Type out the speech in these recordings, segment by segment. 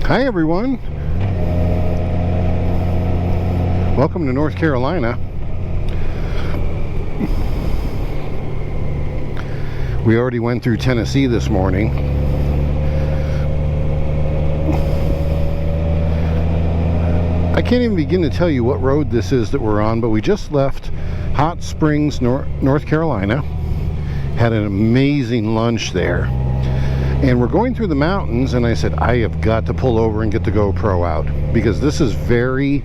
Hi everyone, welcome to North Carolina. We already went through Tennessee this morning. I can't even begin to tell you what road this is that we're on, but we just left Hot Springs, North Carolina. Had an amazing lunch there. And we're going through the mountains, and I said, I have got to pull over and get the GoPro out because this is very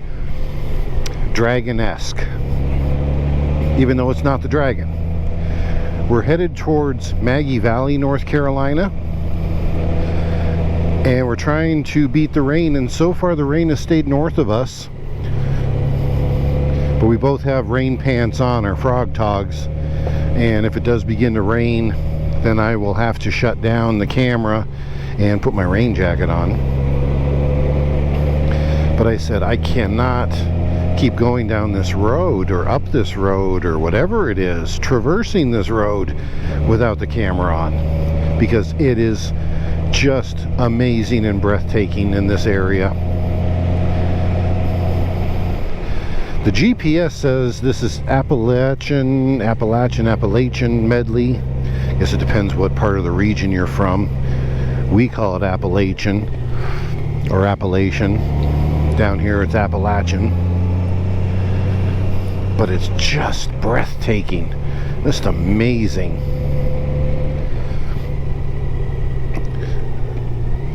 dragon-esque, even though it's not the dragon. We're headed towards Maggie Valley, North Carolina, and we're trying to beat the rain, and so far the rain has stayed north of us, but we both have rain pants on, our frog togs, and if it does begin to rain, then I will have to shut down the camera and put my rain jacket on. But I said I cannot keep going down this road or up this road or whatever it is, traversing this road without the camera on, because it is just amazing and breathtaking in this area. The GPS says this is Appalachian medley. I guess it depends what part of the region you're from. We call it Appalachian or Appalachian. Down here it's Appalachian. But it's just breathtaking. Just amazing.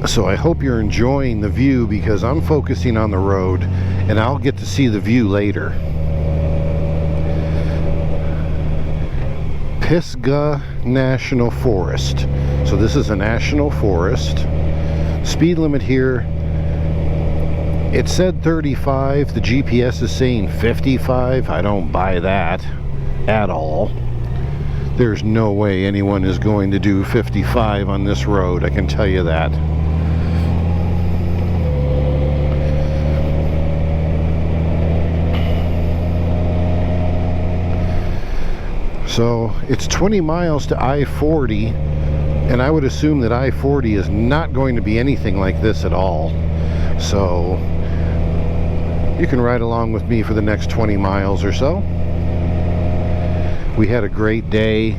So I hope you're enjoying the view because I'm focusing on the road and I'll get to see the view later. Pisgah National Forest. So this is a national forest. Speed limit here, it said 35. The GPS is saying 55. I don't buy that at all. There's no way anyone is going to do 55 on this road, I can tell you that. So it's 20 miles to I-40, and I would assume that I-40 is not going to be anything like this at all. So you can ride along with me for the next 20 miles or so. We had a great day.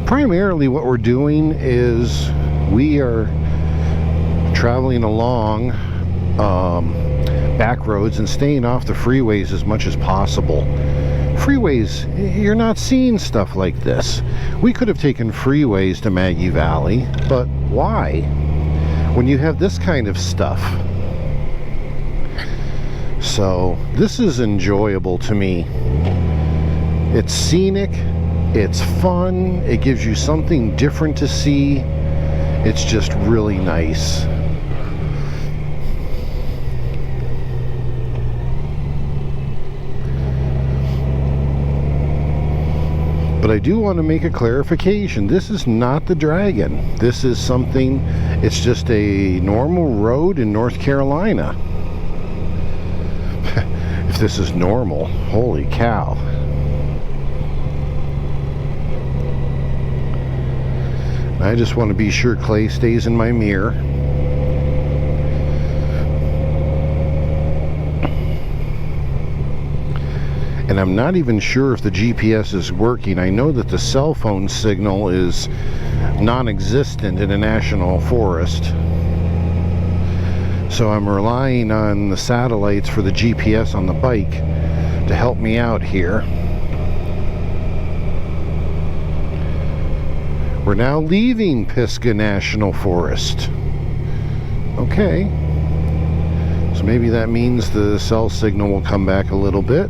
Primarily what we're doing is we are traveling along back roads and staying off the freeways as much as possible. Freeways, you're not seeing stuff like this. We could have taken freeways to Maggie Valley, but why? When you have this kind of stuff. So this is enjoyable to me. It's scenic, it's fun, it gives you something different to see. It's just really nice. But I do want to make a clarification. This is not the Dragon. This is something, it's just a normal road in North Carolina. If this is normal, holy cow. I just want to be sure Clay stays in my mirror. And I'm not even sure if the GPS is working. I know that the cell phone signal is non-existent in a national forest. So I'm relying on the satellites for the GPS on the bike to help me out here. We're now leaving Pisgah National Forest. Okay. So maybe that means the cell signal will come back a little bit.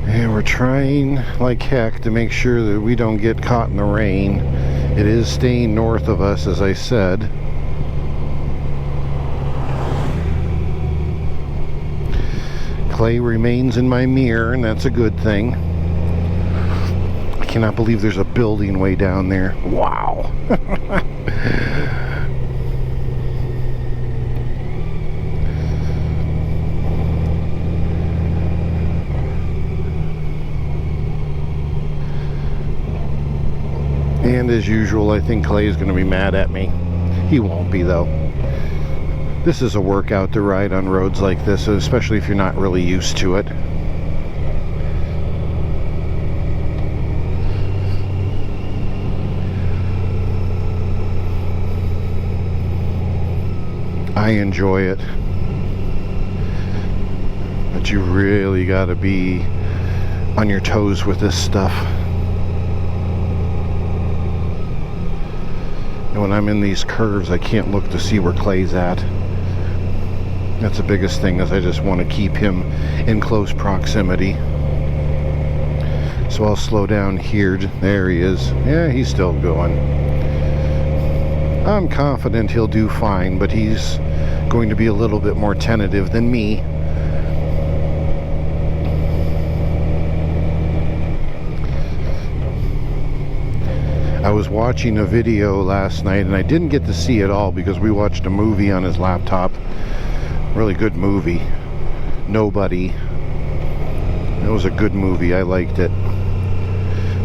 And we're trying like heck to make sure that we don't get caught in the rain. It is staying north of us, as I said. Clay remains in my mirror, and that's a good thing. I cannot believe there's a building way down there. Wow. And as usual, I think Clay's going to be mad at me. He won't be, though. This is a workout to ride on roads like this, especially if you're not really used to it. I enjoy it. But you really got to be on your toes with this stuff. And when I'm in these curves, I can't look to see where Clay's at. That's the biggest thing, is I just want to keep him in close proximity. So I'll slow down here. There he is. Yeah, he's still going. I'm confident he'll do fine, but he's going to be a little bit more tentative than me. I was watching a video last night, and I didn't get to see it all because we watched a movie on his laptop. Really good movie. Nobody. It was a good movie. I liked it.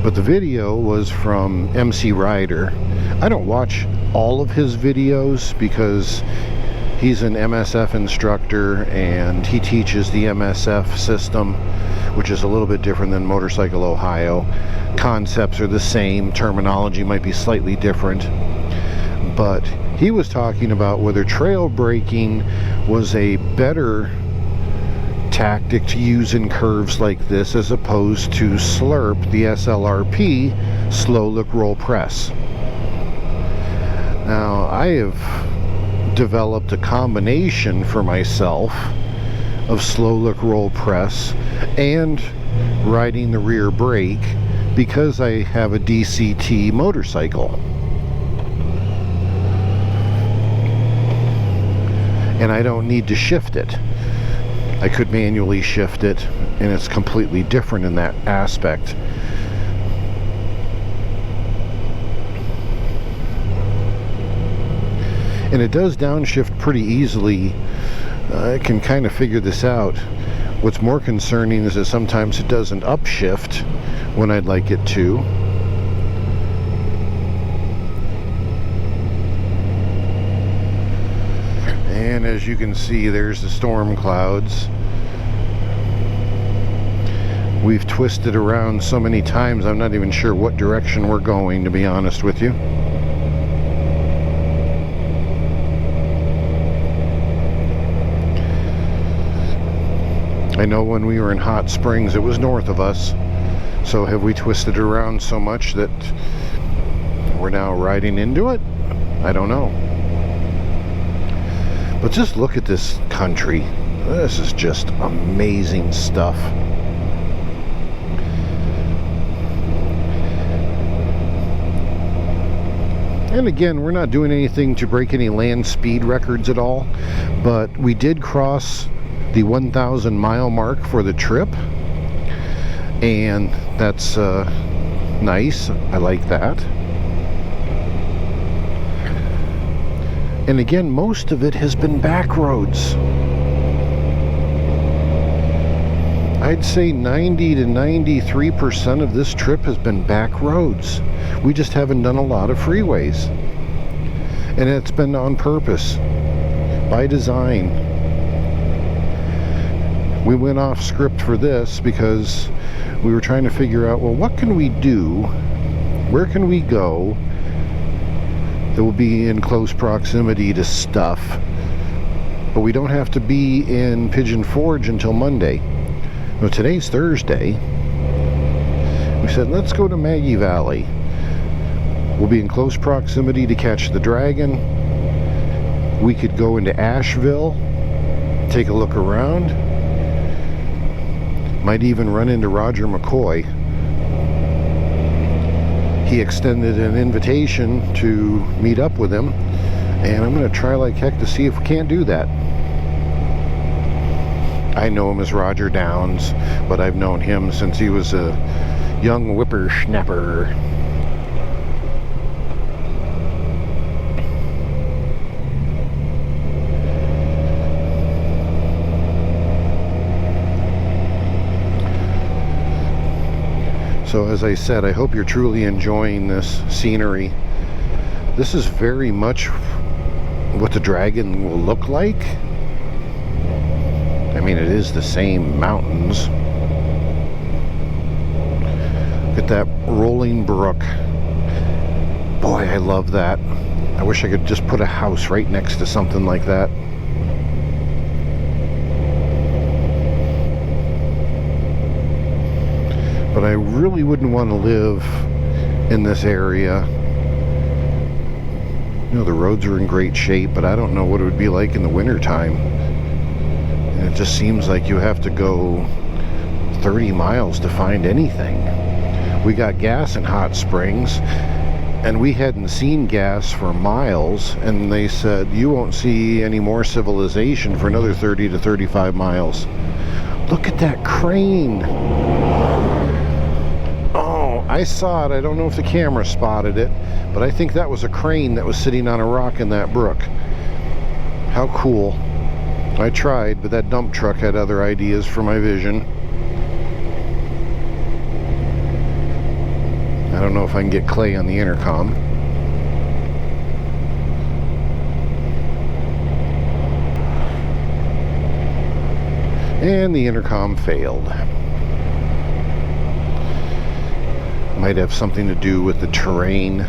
But the video was from MC Ryder. I don't watch all of his videos because he's an MSF instructor and he teaches the MSF system, which is a little bit different than Motorcycle Ohio. Concepts are the same, terminology might be slightly different, but he was talking about whether trail braking was a better tactic to use in curves like this as opposed to slurp, the SLRP, slow look roll press. Now, I have developed a combination for myself of slow look roll press and riding the rear brake because I have a DCT motorcycle. And I don't need to shift it. I could manually shift it, and it's completely different in that aspect. And it does downshift pretty easily. I can kind of figure this out. What's more concerning is that sometimes it doesn't upshift when I'd like it to. And as you can see, there's the storm clouds. We've twisted around so many times, I'm not even sure what direction we're going, to be honest with you. I know when we were in Hot Springs, it was north of us. So have we twisted around so much that we're now riding into it? I don't know. But just look at this country. This is just amazing stuff. And again, we're not doing anything to break any land speed records at all, but we did cross the 1,000 mile mark for the trip, and that's nice. I like that. And again, most of it has been back roads. I'd say 90 to 93% of this trip has been back roads. We just haven't done a lot of freeways, and it's been on purpose, by design. We went off script for this because we were trying to figure out, well, what can we do? Where can we go that will be in close proximity to stuff, but we don't have to be in Pigeon Forge until Monday. Well, today's Thursday. We said, let's go to Maggie Valley. We'll be in close proximity to catch the dragon. We could go into Asheville, take a look around. Might even run into Roger McCoy. He extended an invitation to meet up with him, and I'm going to try like heck to see if we can't do that. I know him as Roger Downs, but I've known him since he was a young whippersnapper. So as I said, I hope you're truly enjoying this scenery. This is very much what the dragon will look like. I mean, it is the same mountains. Look at that rolling brook. Boy, I love that. I wish I could just put a house right next to something like that. But I really wouldn't want to live in this area. You know, the roads are in great shape, but I don't know what it would be like in the wintertime. And it just seems like you have to go 30 miles to find anything. We got gas in Hot Springs, and we hadn't seen gas for miles, and they said you won't see any more civilization for another 30 to 35 miles. Look at that crane. Oh, I saw it. I don't know if the camera spotted it, but I think that was a crane that was sitting on a rock in that brook. How cool. I tried, but that dump truck had other ideas for my vision. I don't know if I can get Clay on the intercom. And the intercom failed. Might have something to do with the terrain.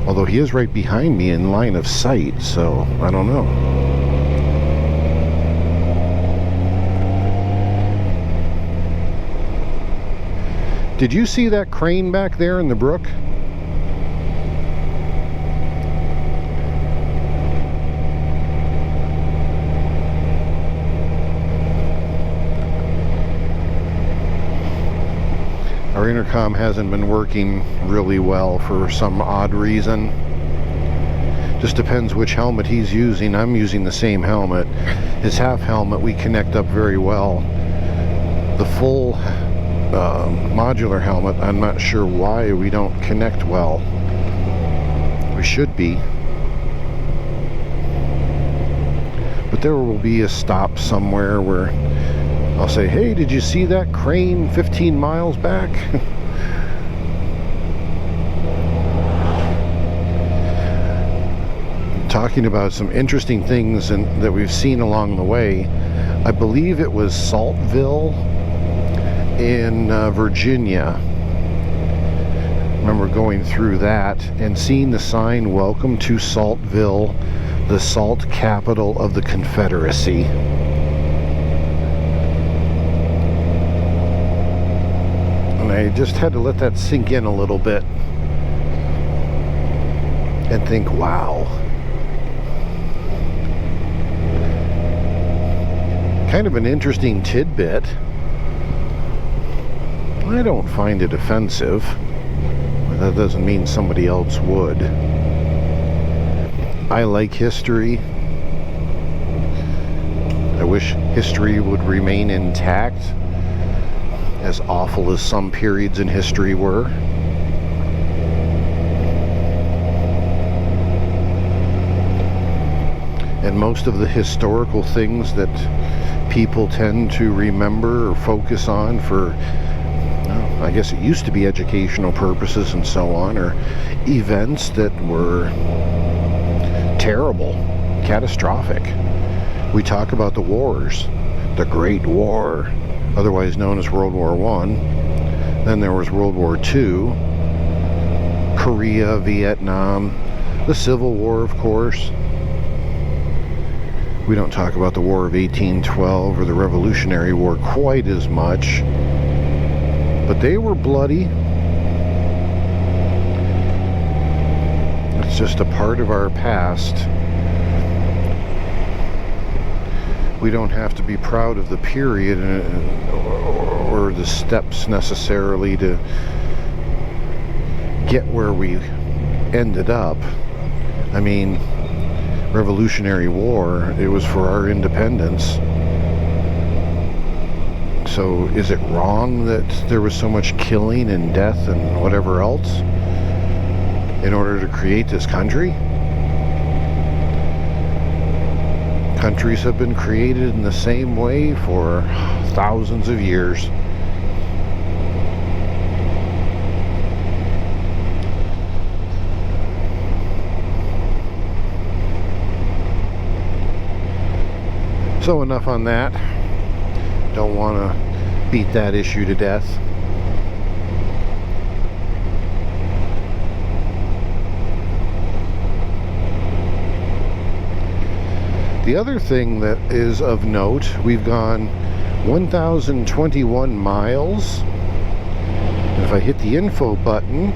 Although he is right behind me in line of sight, so I don't know. Did you see that crane back there in the brook? Our intercom hasn't been working really well for some odd reason. Just depends which helmet he's using. I'm using the same helmet. His half helmet we connect up very well. The full modular helmet, I'm not sure why we don't connect well. We should be. But there will be a stop somewhere where I'll say, hey, did you see that crane 15 miles back? Talking about some interesting things that we've seen along the way. I believe it was Saltville in Virginia. I remember going through that and seeing the sign, "Welcome to Saltville, the salt capital of the Confederacy." And I just had to let that sink in a little bit and think, wow. Kind of an interesting tidbit. I don't find it offensive. That doesn't mean somebody else would. I like history. I wish history would remain intact, as awful as some periods in history were. And most of the historical things that people tend to remember or focus on for, I guess it used to be educational purposes and so on, or events that were terrible, catastrophic. We talk about the wars, the Great War, otherwise known as World War I. Then there was World War II, Korea, Vietnam, the Civil War, of course. We don't talk about the War of 1812 or the Revolutionary War quite as much. But they were bloody. It's just a part of our past. We don't have to be proud of the period or the steps necessarily to get where we ended up. I mean, Revolutionary War, it was for our independence. So is it wrong that there was so much killing and death and whatever else in order to create this country? Countries have been created in the same way for thousands of years. So enough on that. Don't want to beat that issue to death. The other thing that is of note, we've gone 1,021 miles. And if I hit the info button,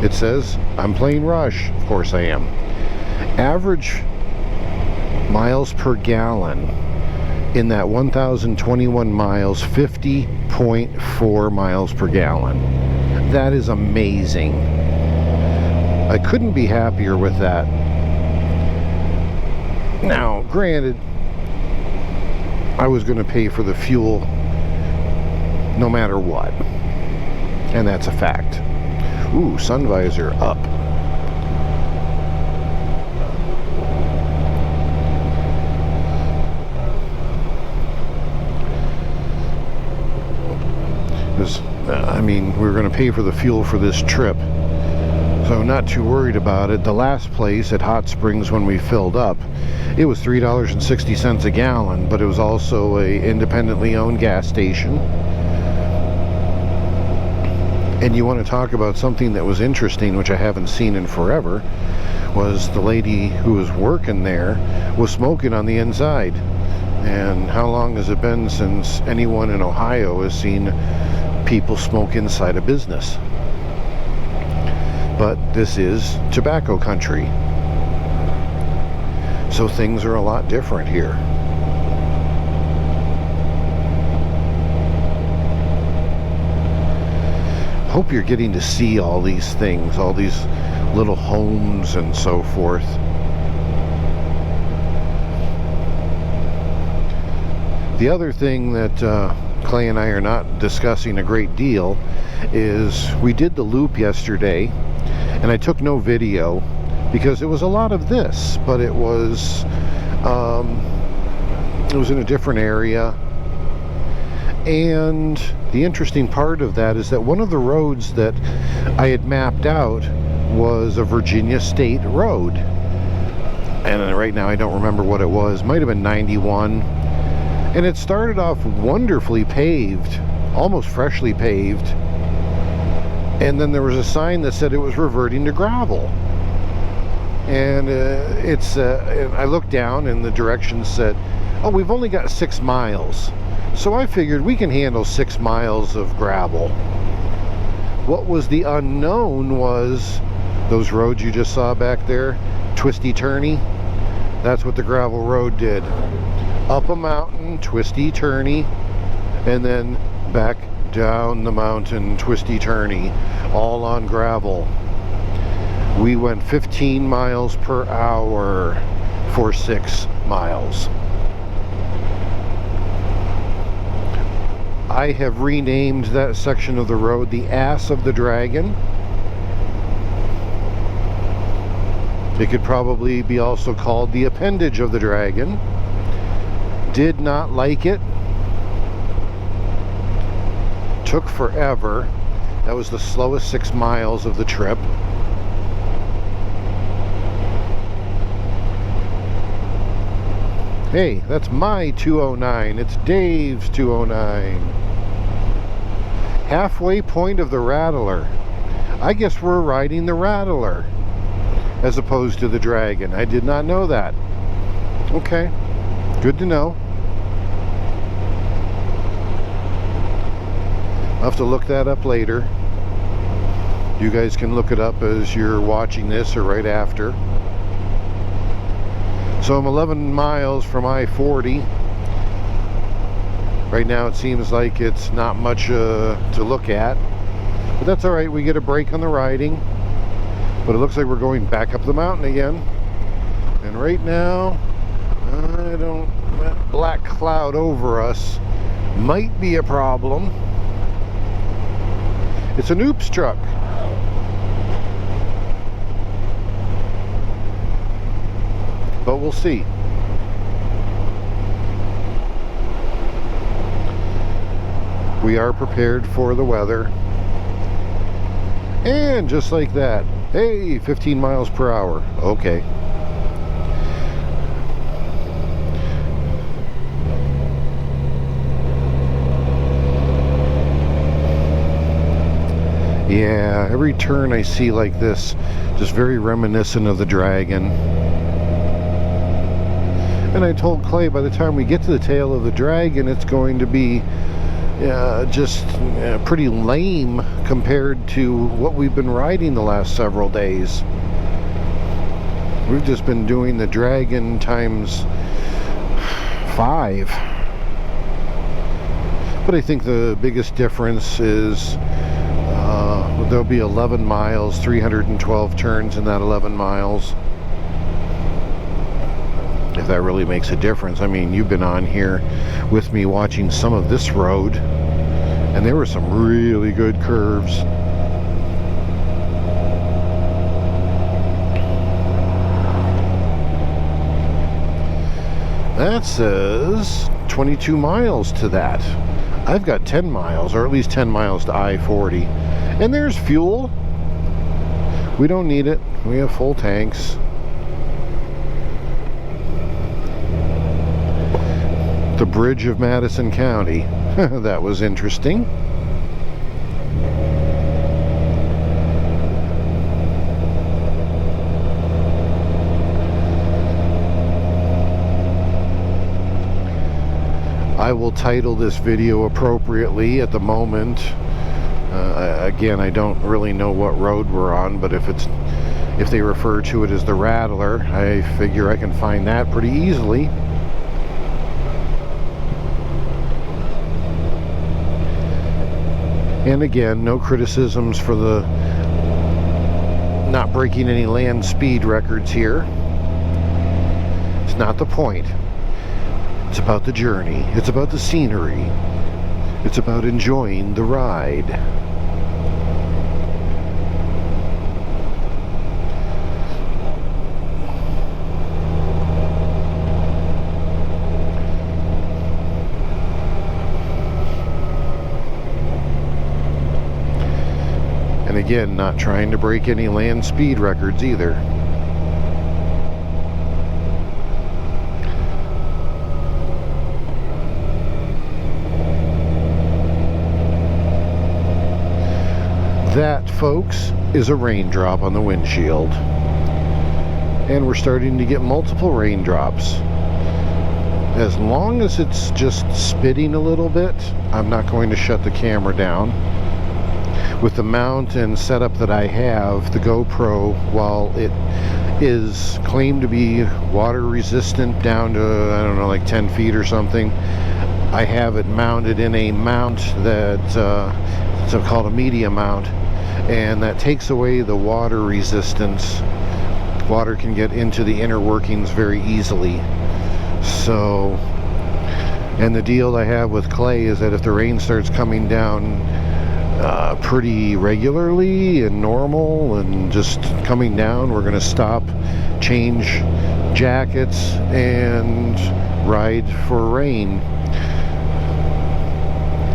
it says I'm playing Rush. Of course I am. Average miles per gallon in that 1,021 miles, 50.4 miles per gallon. That is amazing. I couldn't be happier with that. Now, granted, I was going to pay for the fuel no matter what. And that's a fact. Ooh, sun visor up. I mean, we were going to pay for the fuel for this trip, so not too worried about it. The last place at Hot Springs, when we filled up, it was $3.60 a gallon, but it was also a independently owned gas station. And you want to talk about something that was interesting, which I haven't seen in forever, was the lady who was working there was smoking on the inside. And how long has it been since anyone in Ohio has seen people smoke inside a business? But this is tobacco country, so things are a lot different here. Hope you're getting to see all these things, all these little homes and so forth. The other thing that Clay and I are not discussing a great deal is we did the loop yesterday, and I took no video because it was a lot of this, but it was in a different area. And the interesting part of that is that one of the roads that I had mapped out was a Virginia State road, and right now I don't remember what it was. Might have been 91. And it started off wonderfully paved, almost freshly paved, and then there was a sign that said it was reverting to gravel. And I looked down and the directions said, oh, we've only got 6 miles. So I figured we can handle 6 miles of gravel. What was the unknown was those roads you just saw back there, twisty turny. That's what the gravel road did. Up a mountain, twisty turny, and then back down the mountain, twisty turny, all on gravel. We went 15 miles per hour for 6 miles. I have renamed that section of the road the Ass of the Dragon. It could probably be also called the Appendage of the Dragon. Did not like it. Took forever. That was the slowest 6 miles of the trip. Hey, that's my 209. It's Dave's 209. Halfway point of the Rattler. I guess we're riding the Rattler as opposed to the Dragon. I did not know that. Okay, good to know. I'll have to look that up later. You guys can look it up as you're watching this or right after. So I'm 11 miles from I-40. Right now it seems like it's not much to look at. But that's alright, we get a break on the riding. But it looks like we're going back up the mountain again. And right now, that black cloud over us might be a problem. It's an Oops truck. But we'll see. We are prepared for the weather. And just like that, hey, 15 miles per hour. Okay. Yeah, every turn I see like this, just very reminiscent of the Dragon. And I told Clay by the time we get to the tail of the Dragon, it's going to be just pretty lame compared to what we've been riding the last several days. We've just been doing the Dragon times 5. But I think the biggest difference is there'll be 11 miles, 312 turns in that 11 miles. If that really makes a difference. I mean, you've been on here with me watching some of this road, and there were some really good curves. That says 22 miles to that. I've got 10 miles, or at least 10 miles to I-40. And there's fuel. We don't need it. We have full tanks. The bridge of Madison County. That was interesting. I will title this video appropriately at the moment. Again, I don't really know what road we're on, but if they refer to it as the Rattler, I figure I can find that pretty easily. And again, no criticisms for the not breaking any land speed records here. It's not the point. It's about the journey. It's about the scenery. It's about enjoying the ride. And again, not trying to break any land speed records either. That, folks, is a raindrop on the windshield. And we're starting to get multiple raindrops. As long as it's just spitting a little bit, I'm not going to shut the camera down. With the mount and setup that I have, the GoPro, while it is claimed to be water resistant down to, I don't know, like 10 feet or something, I have it mounted in a mount that it's called a media mount, and that takes away the water resistance. Water can get into the inner workings very easily. So, and the deal I have with Clay is that if the rain starts coming down pretty regularly and normal and just coming down, we're going to stop, change jackets, and ride for rain.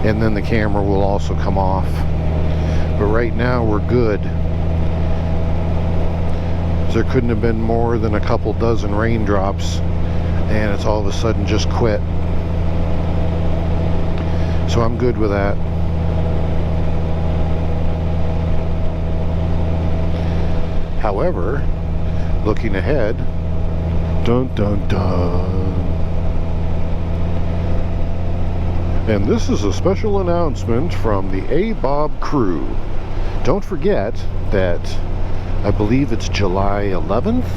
And then the camera will also come off. But right now we're good. There couldn't have been more than a couple dozen raindrops, and it's all of a sudden just quit. So I'm good with that. However, looking ahead, dun dun dun. And this is a special announcement from the A-Bob crew. Don't forget that I believe it's July 11th.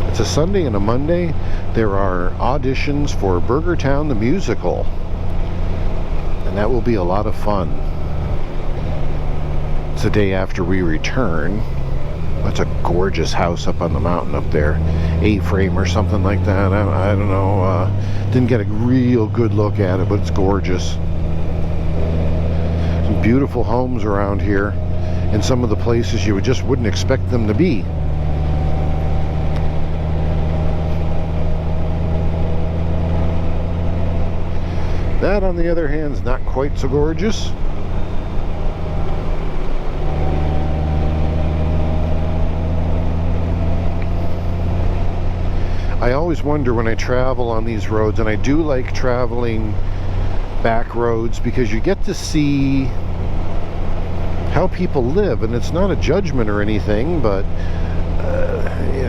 It's a Sunday and a Monday. There are auditions for Burgertown the Musical. And that will be a lot of fun. It's the day after we return. That's a gorgeous house up on the mountain up there. A-frame or something like that. I don't know. Didn't get a real good look at it, but it's gorgeous. Some beautiful homes around here in some of the places you just wouldn't expect them to be. That, on the other hand, is not quite so gorgeous. I always wonder when I travel on these roads, and I do like traveling back roads because you get to see how people live. And it's not a judgment or anything, but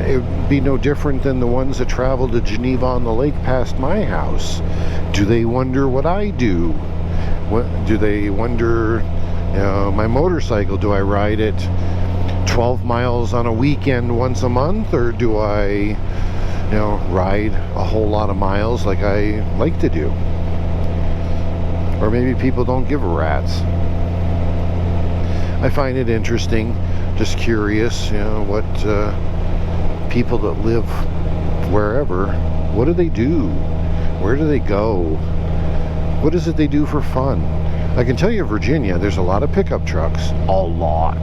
it would be no different than the ones that travel to Geneva on the Lake past my house. Do they wonder what I do? Do they wonder, my motorcycle, do I ride it 12 miles on a weekend once a month, or do I ride a whole lot of miles like I like to do? Or maybe people don't give a rat's. I find it interesting, just curious, what people that live wherever, what do they do? Where do they go? What is it they do for fun? I can tell you, Virginia, there's a lot of pickup trucks, a lot.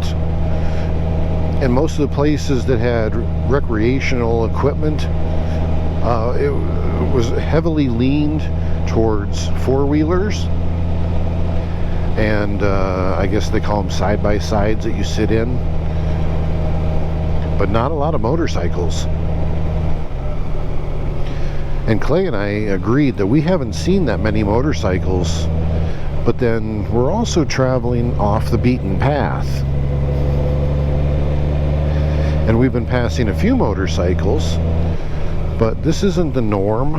And most of the places that had recreational equipment, it was heavily leaned towards four-wheelers. And I guess they call them side-by-sides that you sit in. But not a lot of motorcycles. And Clay and I agreed that we haven't seen that many motorcycles. But then we're also traveling off the beaten path. And we've been passing a few motorcycles, but this isn't the norm.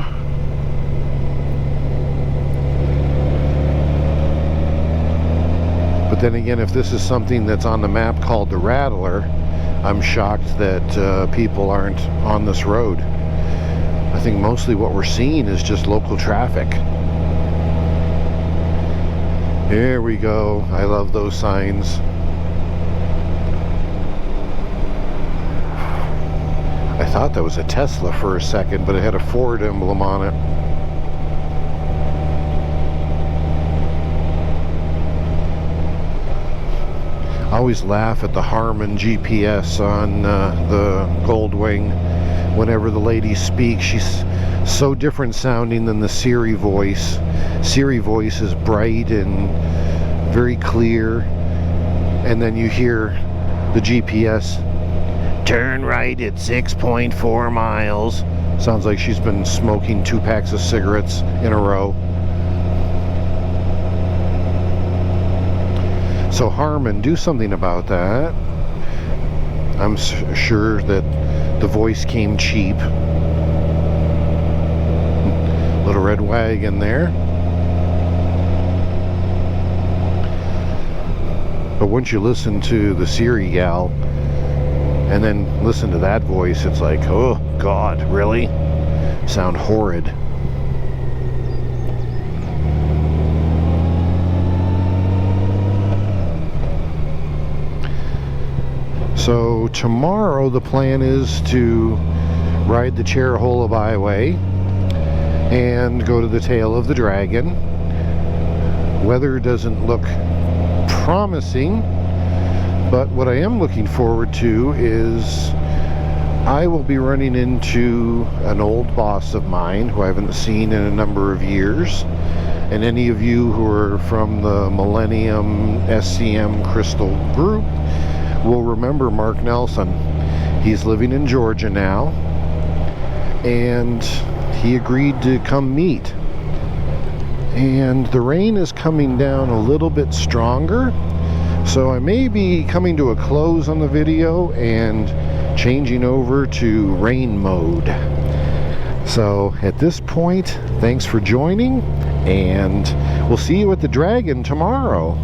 But then again, if this is something that's on the map called the Rattler, I'm shocked that people aren't on this road. I think mostly what we're seeing is just local traffic. Here we go. I love those signs. I thought that was a Tesla for a second, but it had a Ford emblem on it. I always laugh at the Harman GPS on the Goldwing. Whenever the lady speaks, she's so different sounding than the Siri voice. Siri voice is bright and very clear, and then you hear the GPS, turn right at 6.4 miles. Sounds like she's been smoking 2 packs of cigarettes in a row. So Harman, do something about that. I'm sure that the voice came cheap. Little red wagon there. But once you listen to the Siri gal and then listen to that voice, it's like, oh God, really? Sound horrid. So tomorrow the plan is to ride the Cherhola Byway and go to the Tail of the Dragon. Weather doesn't look promising, but what I am looking forward to is I will be running into an old boss of mine who I haven't seen in a number of years. And any of you who are from the Millennium SCM Crystal group will remember Mark Nelson. He's living in Georgia now, and he agreed to come meet. And the rain is coming down a little bit stronger, so I may be coming to a close on the video and changing over to rain mode. So at this point, thanks for joining, and we'll see you at the Dragon tomorrow.